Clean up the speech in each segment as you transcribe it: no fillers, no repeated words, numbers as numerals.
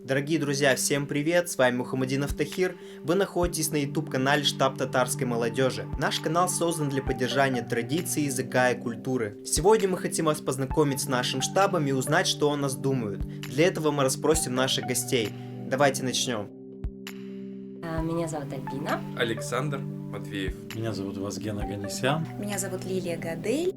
Дорогие друзья, всем привет, с вами Мухаммадинов Тахир. Вы находитесь на YouTube-канале «Штаб татарской молодежи». Наш канал создан для поддержания традиций, языка и культуры. Сегодня мы хотим вас познакомить с нашим штабом и узнать, что о нас думают. Для этого мы расспросим наших гостей. Давайте начнем. Меня зовут Альбина. Александр Матвеев. Меня зовут Вазген Аганесян. Меня зовут Лилия Гадель.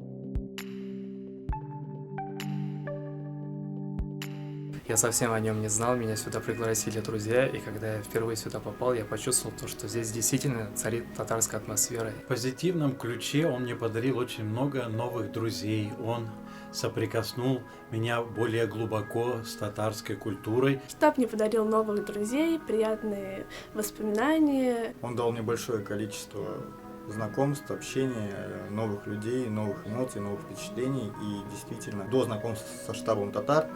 Я совсем о нем не знал, меня сюда пригласили друзья, и когда я впервые сюда попал, я почувствовал то, что здесь действительно царит татарская атмосфера. В позитивном ключе он мне подарил очень много новых друзей. Он соприкоснул меня более глубоко с татарской культурой. Штаб мне подарил новых друзей, приятные воспоминания. Он дал мне большое количество знакомств, общения, новых людей, новых эмоций, новых впечатлений. И действительно, до знакомства со штабом татар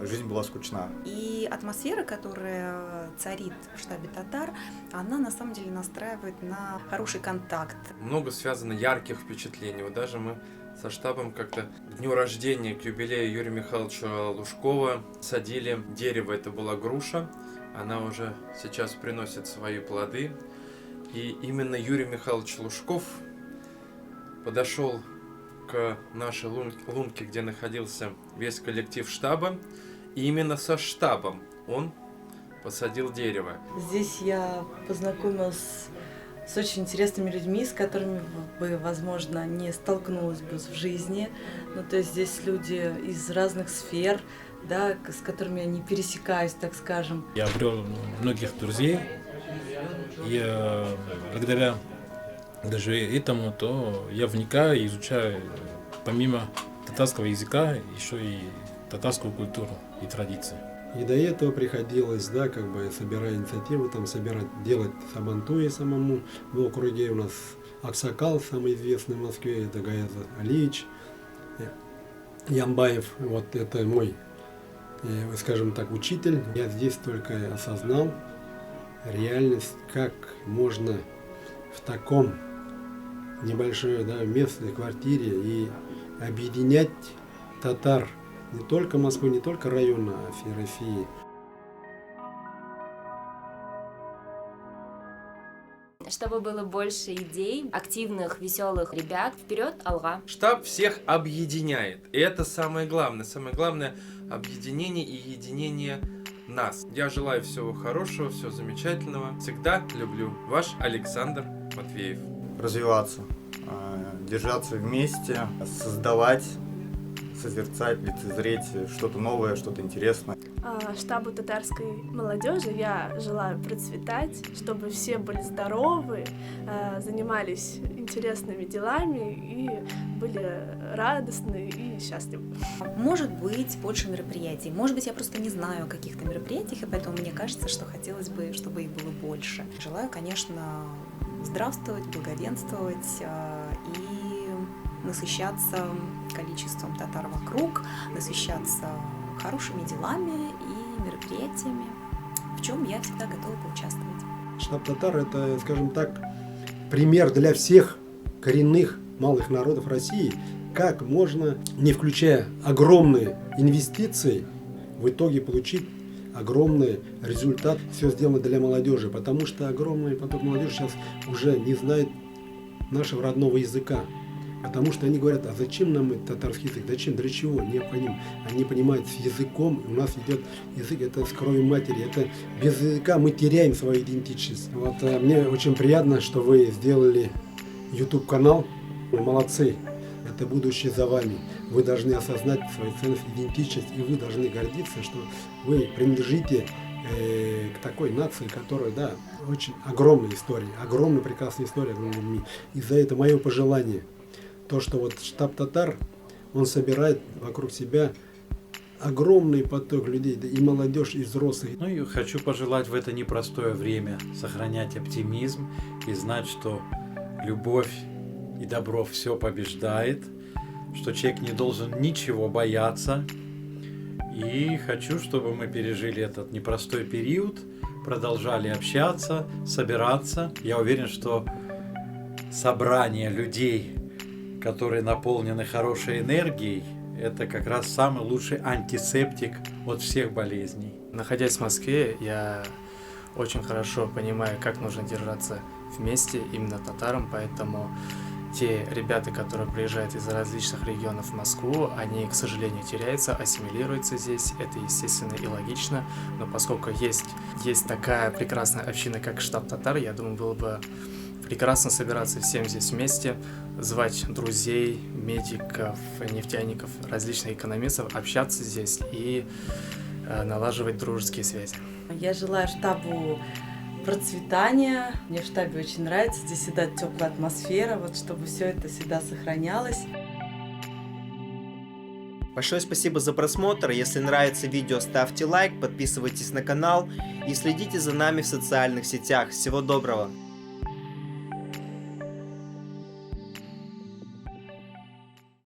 жизнь была скучна. И атмосфера, которая царит в штабе татар, она на самом деле настраивает на хороший контакт. Много связано ярких впечатлений. Вот даже мы со штабом как-то к дню рождения, к юбилею Юрия Михайловича Лужкова садили дерево. Это была груша. Она уже сейчас приносит свои плоды. И именно Юрий Михайлович Лужков подошел к нашей лунке, где находился весь коллектив штаба, и именно со штабом он посадил дерево. Здесь я познакомилась с очень интересными людьми, с которыми бы, возможно, не столкнулась бы в жизни. Ну, то есть здесь люди из разных сфер, да, с которыми я не пересекаюсь, так скажем. Я обрел многих друзей, и благодаря даже этому, то я вникаю и изучаю помимо татарского языка еще и татарскую культуру и традиции. И до этого приходилось, собирая инициативу, делать сабантуи самому. В округе у нас Аксакал, самый известный в Москве, это Гаяз Алиевич Ямбаев. Вот это мой, скажем так, учитель. Я здесь только осознал реальность, как можно в таком небольшой местной квартире и объединять татар не только Москвы, не только района, а всей России. Чтобы было больше идей, активных, веселых ребят, вперед, алга. Штаб всех объединяет. И это самое главное. Самое главное – объединение и единение нас. Я желаю всего хорошего, всего замечательного. Всегда люблю. Ваш Александр Матвеев. Развиваться, держаться вместе, создавать, созерцать, лицезреть что-то новое, что-то интересное. Штабу татарской молодежи я желаю процветать, чтобы все были здоровы, занимались интересными делами и были радостны и счастливы. Может быть, больше мероприятий. Может быть, я просто не знаю о каких-то мероприятиях, и поэтому мне кажется, что хотелось бы, чтобы их было больше. Желаю, конечно, здравствовать, благоденствовать и насыщаться количеством татар вокруг, насыщаться хорошими делами и мероприятиями, в чем я всегда готова поучаствовать. Штаб татар – это, скажем так, пример для всех коренных малых народов России, как можно, не включая огромные инвестиции, в итоге получить огромный результат. Все сделано для молодежи, потому что огромный поток молодежи сейчас уже не знает нашего родного языка. Потому что они говорят, а зачем нам этот татарский язык, зачем, для чего, необходим. Они понимают, с языком у нас идет язык, это с кровью матери, это без языка мы теряем свою идентичность. Вот мне очень приятно, что вы сделали YouTube-канал, вы молодцы, это будущее за вами. Вы должны осознать свою ценность, идентичность, и вы должны гордиться, что вы принадлежите к такой нации, которая, очень огромная история, огромная прекрасная история огромными людьми. И за это мое пожелание. То, что вот штаб татар, он собирает вокруг себя огромный поток людей, и молодежь, и взрослых. Ну и хочу пожелать в это непростое время сохранять оптимизм и знать, что любовь и добро все побеждает, что человек не должен ничего бояться. И хочу, чтобы мы пережили этот непростой период, продолжали общаться, собираться. Я уверен, что собрание людей, которые наполнены хорошей энергией, это как раз самый лучший антисептик от всех болезней. Находясь в Москве, я очень хорошо понимаю, как нужно держаться вместе именно татарам, поэтому те ребята, которые приезжают из различных регионов в Москву, они, к сожалению, теряются, ассимилируются здесь. Это естественно и логично, но поскольку есть такая прекрасная община, как штаб татар, я думаю, было бы прекрасно собираться всем здесь вместе, звать друзей, медиков, нефтяников, различных экономистов, общаться здесь и налаживать дружеские связи. Я желаю штабу процветания. Мне в штабе очень нравится. Здесь всегда теплая атмосфера, вот чтобы все это всегда сохранялось. Большое спасибо за просмотр. Если нравится видео, ставьте лайк, подписывайтесь на канал и следите за нами в социальных сетях. Всего доброго!